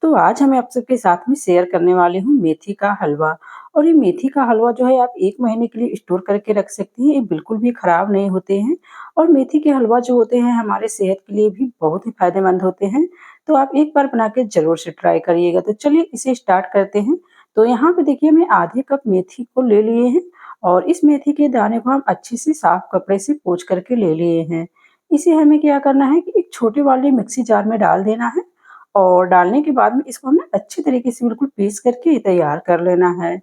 तो आज मैं आप सबके साथ में शेयर करने वाली हूँ मेथी का हलवा। और ये मेथी का हलवा जो है आप 1 महीने के लिए स्टोर करके रख सकती हैं, ये बिल्कुल भी खराब नहीं होते हैं। और मेथी के हलवा जो होते हैं हमारे सेहत के लिए भी बहुत ही फ़ायदेमंद होते हैं। तो आप एक बार बना के ज़रूर से ट्राई करिएगा। तो चलिए इसे स्टार्ट करते हैं। तो यहाँ पे देखिए हमने आधे कप मेथी को ले लिए हैं और इस मेथी के दाने को हम अच्छे से साफ कपड़े से पोंछ करके ले लिए हैं। इसे हमें क्या करना है कि एक छोटे वाले मिक्सी जार में डाल देना है और डालने के बाद में इसको हमें अच्छी तरीके से बिल्कुल पीस करके तैयार कर लेना है।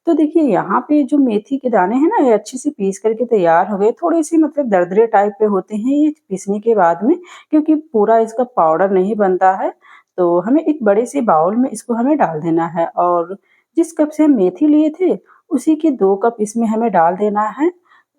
तो देखिए यहाँ पे जो मेथी के दाने हैं ना, ये अच्छे से पीस करके तैयार हो गए। थोड़े-से मतलब दरदरे टाइप के होते हैं ये पीसने के बाद में, क्योंकि पूरा इसका पाउडर नहीं बनता है। तो हमें एक बड़े से बाउल में इसको हमें डाल देना है और जिस कप से हम मेथी लिए थे, उसी के 2 कप इसमें हमें डाल देना है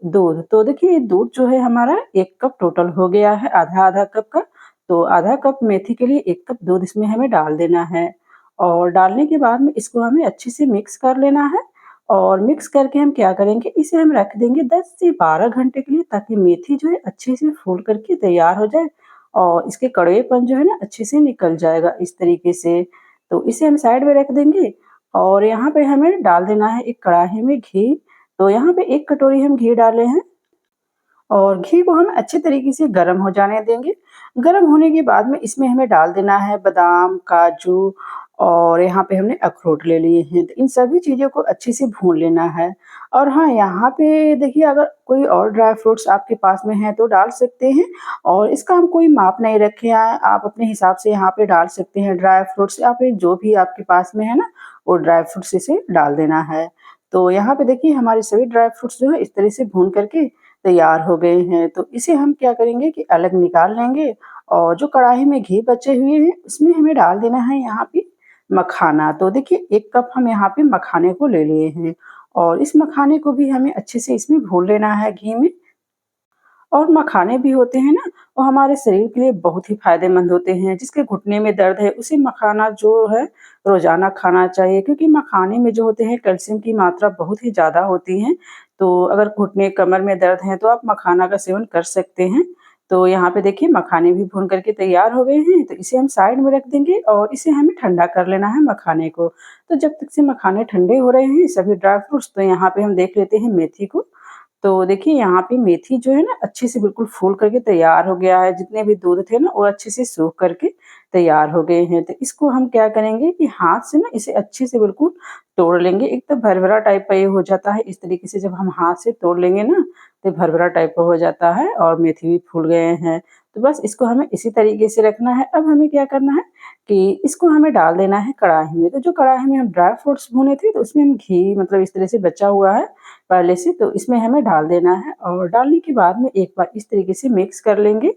दूध। तो देखिए दूध जो है हमारा 1 कप टोटल हो गया है, आधा-आधा कप का। तो आधा कप मेथी के लिए 1 कप दूध इसमें हमें डाल देना है और डालने के बाद में इसको हमें अच्छे से मिक्स कर लेना है। और मिक्स करके हम क्या करेंगे, इसे हम रख देंगे 10 से 12 घंटे के लिए, ताकि मेथी जो है अच्छे से फूल करके तैयार हो जाए और इसके कड़वेपन जो है ना अच्छे से निकल जाएगा इस तरीके से। तो इसे हम साइड में रख देंगे और यहाँ पे हमें डाल देना है एक कढ़ाई में घी। तो यहाँ पे 1 कटोरी हम घी डाले हैं और घी को हम अच्छे तरीके से गरम हो जाने देंगे। गरम होने के बाद में इसमें हमें डाल देना है बादाम, काजू और यहाँ पे हमने अखरोट ले लिए हैं। तो इन सभी चीज़ों को अच्छे से भून लेना है। और हाँ, यहाँ पे देखिए अगर कोई और ड्राई फ्रूट्स आपके पास में हैं तो डाल सकते हैं और इसका हम कोई माप नहीं रखे हैं। आप अपने हिसाब से यहाँ पे डाल सकते हैं ड्राई फ्रूट्स, या फिर जो भी आपके पास में है ना, वो ड्राई फ्रूट्स इसे डाल देना है। तो यहाँ पे देखिए हमारे सभी ड्राई फ्रूट्स जो है इस तरह से भून करके तैयार हो गए हैं। तो इसे हम क्या करेंगे कि अलग निकाल लेंगे और जो कढ़ाई में घी बचे हुए हैं उसमें हमें डाल देना है यहाँ पे मखाना। तो देखिए 1 कप हम यहाँ पे मखाने को ले लिए हैं और इस मखाने को भी हमें अच्छे से इसमें भून लेना है घी में। और मखाने भी होते हैं ना, वो हमारे शरीर के लिए बहुत ही फ़ायदेमंद होते हैं। जिसके घुटने में दर्द है, उसे मखाना जो है रोज़ाना खाना चाहिए, क्योंकि मखाने में जो होते हैं कैल्शियम की मात्रा बहुत ही ज़्यादा होती है। तो अगर घुटने, कमर में दर्द है तो आप मखाना का सेवन कर सकते हैं। तो यहाँ पे देखिए मखाने भी भून करके तैयार हो गए हैं, तो इसे हम साइड में रख देंगे और इसे हमें ठंडा कर लेना है मखाने को। तो जब तक से मखाने ठंडे हो रहे हैं सभी ड्राई फ्रूट्स, तो यहाँ पे हम देख लेते हैं मेथी को। तो देखिए यहाँ पे मेथी जो है ना अच्छे से बिल्कुल फूल करके तैयार हो गया है। जितने भी दूध थे ना वो अच्छे से सूख करके तैयार हो गए हैं। तो इसको हम क्या करेंगे कि हाथ से ना इसे अच्छे से बिल्कुल तोड़ लेंगे। एक तो भरभरा टाइप का ये हो जाता है, इस तरीके से जब हम हाथ से तोड़ लेंगे ना तो भरभरा टाइप का हो जाता है और मेथी भी फूल गए हैं। तो बस इसको हमें इसी तरीके से रखना है। अब हमें क्या करना है कि इसको हमें डाल देना है कढ़ाई में। तो जो कढ़ाई में हम ड्राई फ्रूट्स भुने थे तो उसमें हम घी मतलब इस तरह से बचा हुआ है पहले से, तो इसमें हमें डाल देना है और डालने के बाद में एक बार इस तरीके से मिक्स कर लेंगे।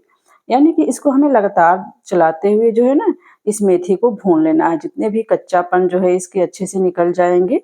यानी कि इसको हमें लगातार चलाते हुए जो है ना इस मेथी को भून लेना है, जितने भी कच्चापन जो है इसके अच्छे से निकल जाएँगे।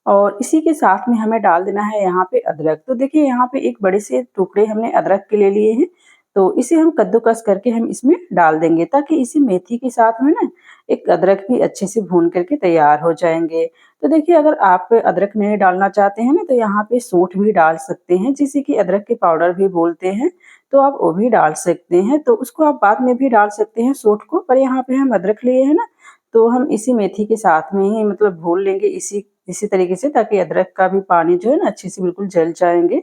और इसी के साथ में हमें डाल देना है यहाँ पे अदरक। तो देखिए यहाँ पे एक बड़े से टुकड़े हमने अदरक के ले लिए हैं, तो इसे हम कद्दूकस करके हम इसमें डाल देंगे, ताकि इसी मेथी के साथ में ना एक अदरक भी अच्छे से भून करके तैयार हो जाएँगे। तो देखिए अगर आप अदरक नहीं डालना चाहते हैं ना, तो यहाँ पे सूंठ भी डाल सकते हैं, जिसे कि अदरक के पाउडर भी बोलते हैं, तो आप वो भी डाल सकते हैं। तो उसको आप बाद में भी डाल सकते हैं सूंठ को, पर यहाँ पे हम अदरक लिए हैं ना, तो हम इसी मेथी के साथ में ही मतलब भून लेंगे इसी इसी तरीके से, ताकि अदरक का भी पानी जो है ना अच्छे से बिल्कुल जल जाएँगे।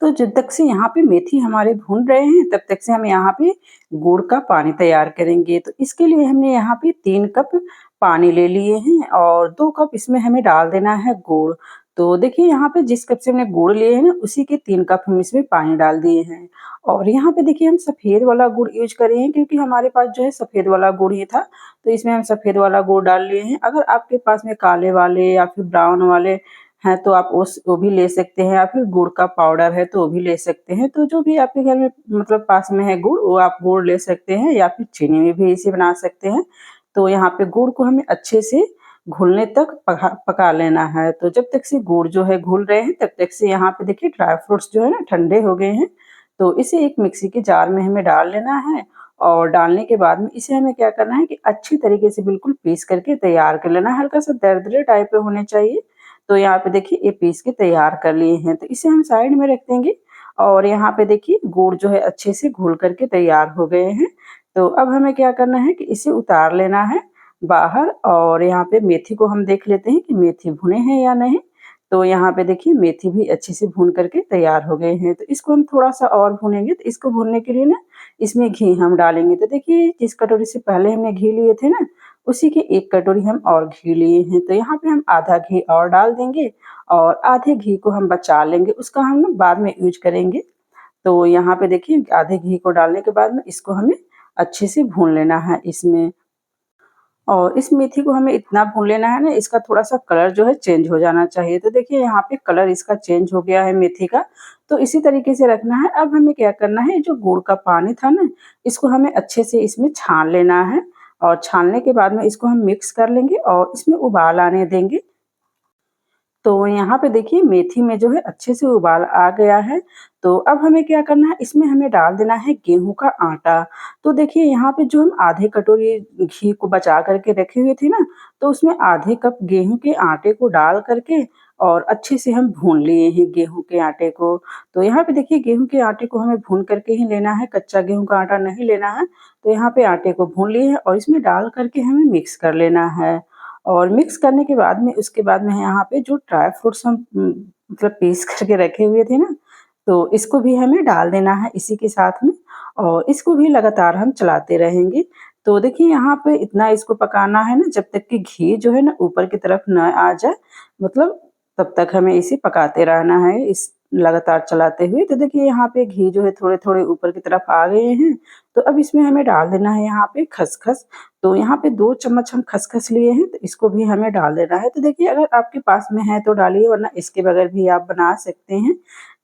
तो जब तक से यहाँ पे मेथी हमारे भून रहे हैं तब तक से हम यहाँ पे गुड़ का पानी तैयार करेंगे। तो इसके लिए हमने यहाँ पे 3 कप पानी ले लिए हैं और 2 कप इसमें हमें डाल देना है गुड़। तो देखिए यहाँ पे जिस कप से हमने गुड़ लिए हैं ना, उसी के 3 कप हम इसमें पानी डाल दिए हैं। और यहाँ पे देखिए हम सफ़ेद वाला गुड़ यूज़ कर रहे हैं, क्योंकि हमारे पास जो है सफ़ेद वाला गुड़ ही था, तो इसमें हम सफ़ेद वाला गुड़ डाल लिए हैं। अगर आपके पास में काले वाले या फिर ब्राउन वाले हैं तो आप वो भी ले सकते हैं, या फिर गुड़ का पाउडर है तो वो भी ले सकते हैं। तो जो भी आपके घर में मतलब पास में है गुड़, वो आप गुड़ ले सकते हैं, या फिर चीनी में भी इसे बना सकते हैं। तो यहाँ पे गुड़ को हमें अच्छे से घुलने तक पका लेना है। तो जब तक से गुड़ जो है घुल रहे हैं तब तक से यहाँ पे देखिए ड्राई फ्रूट्स जो है ना ठंडे हो गए हैं। तो इसे एक मिक्सी के जार में हमें डाल लेना है और डालने के बाद में इसे हमें क्या करना है कि अच्छी तरीके से बिल्कुल पीस करके तैयार कर लेना है। हल्का सा दरदरे टाइप के होने चाहिए। तो यहाँ पे देखिए ये पीस के तैयार कर लिए हैं, तो इसे हम साइड में रख देंगे। और यहाँ पे देखिए गुड़ जो है अच्छे से घुल करके तैयार हो गए हैं। तो अब हमें क्या करना है कि इसे उतार लेना है बाहर। और यहाँ पे मेथी को हम देख लेते हैं कि मेथी भुने हैं या नहीं। तो यहाँ पे देखिए मेथी भी अच्छे से भून करके तैयार हो गए हैं। तो इसको हम थोड़ा-सा और भूनेंगे। तो इसको भूनने के लिए ना इसमें घी हम डालेंगे। तो देखिए जिस कटोरी से पहले हमने घी लिए थे ना, उसी की 1 कटोरी हम और घी लिए हैं। तो यहाँ पे हम आधा घी और डाल देंगे और आधे घी को हम बचा लेंगे, उसका हम ना बाद में यूज़ करेंगे। तो यहाँ पे देखिए आधे घी को डालने के बाद में इसको हमें अच्छे से भून लेना है इसमें। और इस मेथी को हमें इतना भून लेना है ना, इसका थोड़ा-सा कलर जो है चेंज हो जाना चाहिए। तो देखिए यहाँ पे कलर इसका चेंज हो गया है मेथी का, तो इसी तरीके से रखना है। अब हमें क्या करना है, जो गुड़ का पानी था ना, इसको हमें अच्छे से इसमें छान लेना है और छानने के बाद में इसको हम मिक्स कर लेंगे और इसमें उबाल आने देंगे। तो यहाँ पे देखिए मेथी में जो है अच्छे से उबाल आ गया है। तो अब हमें क्या करना है, इसमें हमें डाल देना है गेहूँ का आटा। तो देखिए यहाँ पे जो हम आधे कटोरी घी को बचा कर के रखे हुए थे ना, तो उसमें आधे कप गेहूँ के आटे को डाल कर के और अच्छे से हम भून लिए हैं गेहूँ के आटे को। तो यहाँ पे देखिए गेहूँ के आटे को हमें भून करके ही लेना है, कच्चा गेहूँ का आटा नहीं लेना है। तो यहाँ पे आटे को भून लिए हैं और इसमें डाल कर के हमें मिक्स कर लेना है। और मिक्स करने के बाद में उसके बाद में यहाँ पे जो ड्राई फ्रूट्स हम मतलब पीस करके रखे हुए थे ना, तो इसको भी हमें डाल देना है इसी के साथ में और इसको भी लगातार हम चलाते रहेंगे। तो देखिए यहाँ पे इतना इसको पकाना है ना, जब तक कि घी जो है ना ऊपर की तरफ न आ जाए, मतलब तब तक हमें इसे पकाते रहना है इस लगातार चलाते हुए। तो देखिए यहाँ पे घी जो है थोड़े-थोड़े ऊपर की तरफ आ गए हैं। तो अब इसमें हमें डाल देना है यहाँ पे खसखस। तो यहाँ पे 2 चम्मच हम खसखस लिए हैं, तो इसको भी हमें डाल देना है। तो देखिए अगर आपके पास में है तो डालिए, वरना इसके बगैर भी आप बना सकते हैं।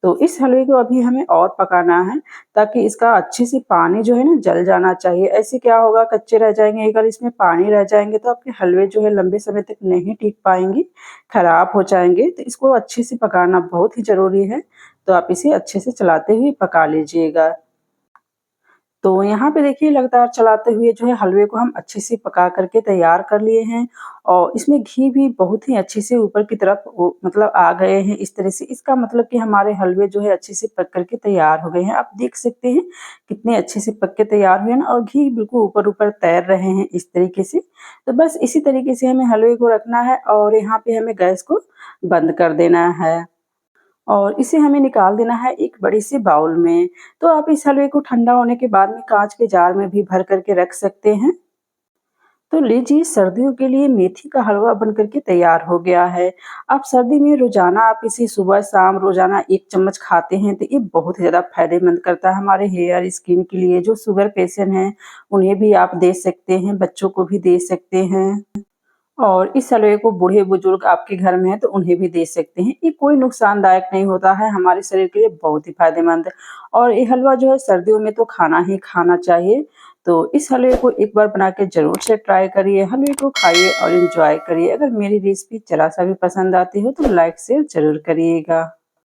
तो इस हलवे को अभी हमें और पकाना है, ताकि इसका अच्छे से पानी जो है ना जल जाना चाहिए। ऐसे क्या होगा, कच्चे रह जाएँगे, अगर इसमें पानी रह जाएँगे तो आपके हलवे जो है लंबे समय तक नहीं टिक पाएँगे, खराब हो जाएँगे। तो इसको अच्छे से पकाना बहुत ही ज़रूरी है। तो आप इसे अच्छे से चलाते हुए पका लीजिएगा। तो यहाँ पे देखिए लगातार चलाते हुए जो है हलवे को हम अच्छे से पका करके तैयार कर लिए हैं और इसमें घी भी बहुत ही अच्छे से ऊपर की तरफ वो मतलब आ गए हैं इस तरह से। इसका मतलब कि हमारे हलवे जो है अच्छे से पक करके तैयार हो गए हैं। आप देख सकते हैं कितने अच्छे से पक के तैयार हुए हैं ना, और घी बिल्कुल ऊपर-ऊपर तैर रहे हैं इस तरीके से। तो बस इसी तरीके से हमें हलवे को रखना है और यहाँ पे हमें गैस को बंद कर देना है। और इसे हमें निकाल देना है एक बड़े-से बाउल में। तो आप इस हलवे को ठंडा होने के बाद में काँच के जार में भी भर कर के रख सकते हैं। तो लीजिए सर्दियों के लिए मेथी का हलवा बन कर के तैयार हो गया है। आप सर्दी में रोज़ाना आप इसे सुबह-शाम रोज़ाना 1 चम्मच खाते हैं तो ये बहुत ही ज़्यादा फ़ायदेमंद करता है हमारे हेयर, स्किन के लिए। जो शुगर पेशेंट हैं, उन्हें भी आप दे सकते हैं, बच्चों को भी दे सकते हैं। और इस हलवे को बूढ़े-बुजुर्ग आपके घर में हैं तो उन्हें भी दे सकते हैं। ये कोई नुकसानदायक नहीं होता है, हमारे शरीर के लिए बहुत ही फ़ायदेमंद है और ये हलवा जो है सर्दियों में तो खाना ही खाना चाहिए। तो इस हलवे को एक बार बना के ज़रूर से ट्राई करिए, हलवे को खाइए और एन्जॉय करिए। अगर मेरी रेसिपी ज़रा-सा भी पसंद आती हो तो लाइक शेयर ज़रूर करिएगा।